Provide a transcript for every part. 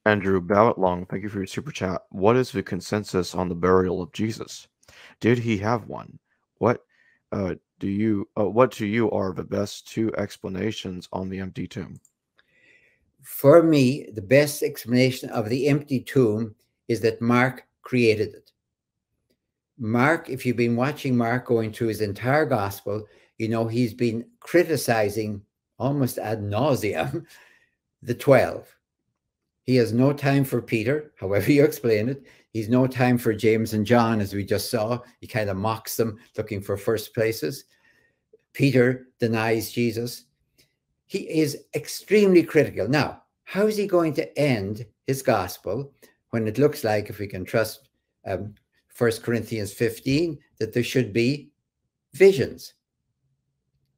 Andrew Ballotlong, thank you for your super chat. What is the consensus on the burial of Jesus? Did he have one? What what to you are the best two explanations on the empty tomb? For me, the best explanation of the empty tomb is that Mark created it. Mark, if you've been watching Mark going through his entire gospel, you know he's been criticizing almost ad nauseum the 12. He has no time for Peter, however you explain it. He's no time for James and John, as we just saw. He kind of mocks them, looking for first places. Peter denies Jesus. He is extremely critical. Now, how is he going to end his gospel when it looks like, if we can trust 1 Corinthians 15, that there should be visions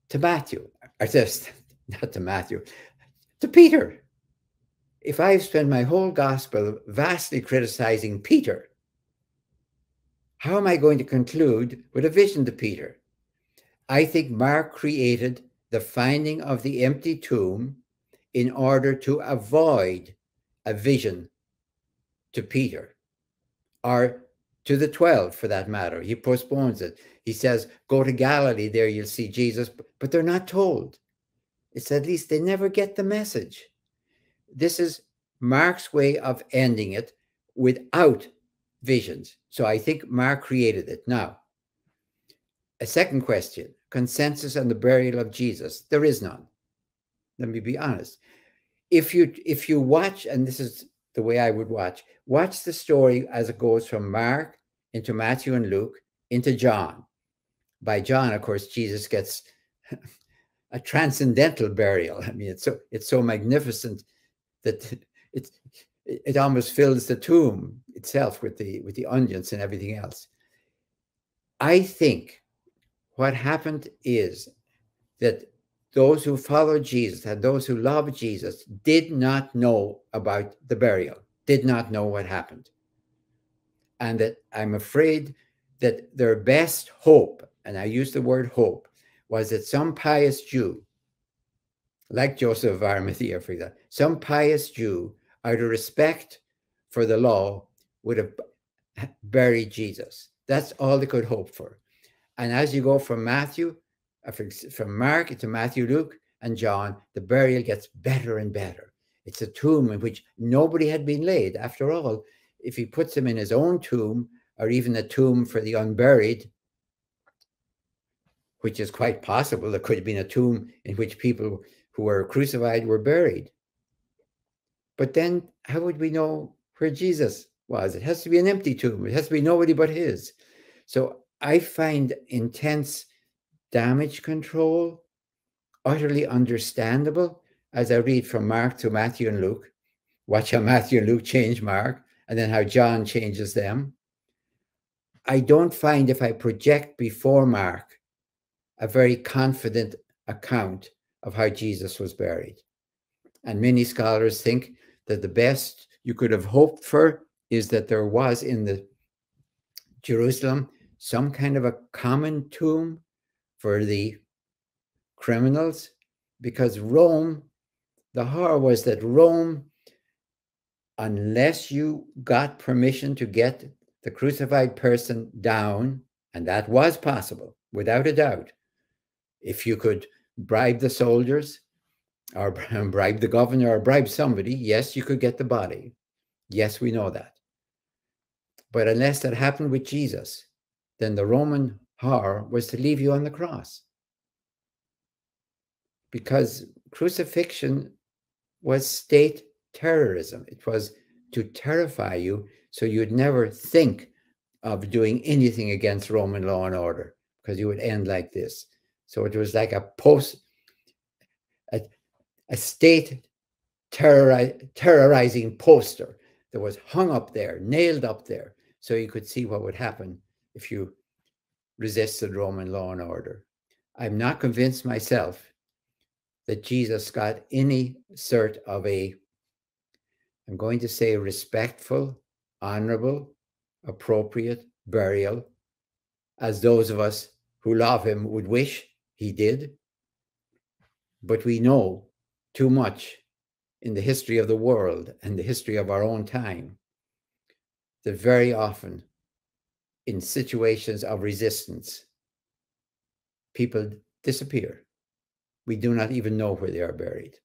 to Matthew, or just not to Matthew, to Peter? If I've spent my whole gospel vastly criticizing Peter, how am I going to conclude with a vision to Peter? I think Mark created the finding of the empty tomb in order to avoid a vision to Peter, or to the 12 for that matter. He postpones it. He says, go to Galilee, there you'll see Jesus, but they're not told. It's at least they never get the message. This is Mark's way of ending it without visions. So I think Mark created it. Now, a second question, consensus on the burial of Jesus. There is none. Let me be honest. If you watch, and this is the way I would watch the story as it goes from Mark into Matthew and Luke into John. By John, of course, Jesus gets a transcendental burial. I mean, it's so magnificent that it almost fills the tomb itself with the onions and everything else. I think what happened is that those who followed Jesus and those who loved Jesus did not know about the burial, did not know what happened. And that I'm afraid that their best hope, and I use the word hope, was that some pious Jew, like Joseph of Arimathea, for example, some pious Jew, out of respect for the law, would have buried Jesus. That's all they could hope for. And as you go from Mark into Matthew, Luke, and John, the burial gets better and better. It's a tomb in which nobody had been laid. After all, if he puts him in his own tomb, or even a tomb for the unburied, which is quite possible, there could have been a tomb in which people who were crucified were buried. But then how would we know where Jesus was? It has to be an empty tomb. It has to be nobody but his. So I find intense damage control utterly understandable as I read from Mark to Matthew and Luke. Watch how Matthew and Luke change Mark, and then how John changes them. I don't find, if I project before Mark, a very confident account of how Jesus was buried. And many scholars think that the best you could have hoped for is that there was in the Jerusalem some kind of a common tomb for the criminals, because Rome, the horror was that Rome, unless you got permission to get the crucified person down, and that was possible, without a doubt, if you could bribe the soldiers or bribe the governor or bribe somebody, yes, you could get the body. Yes, we know that. But unless that happened with Jesus, then the Roman horror was to leave you on the cross. Because crucifixion was state terrorism. It was to terrify you so you'd never think of doing anything against Roman law and order, because you would end like this. So it was like a state terrorizing poster that was hung up there, nailed up there, so you could see what would happen if you resisted Roman law and order. I'm not convinced myself that Jesus got any sort of a, I'm going to say, respectful, honorable, appropriate burial, as those of us who love him would wish he did. But we know too much in the history of the world and the history of our own time that very often, in situations of resistance, people disappear. We do not even know where they are buried.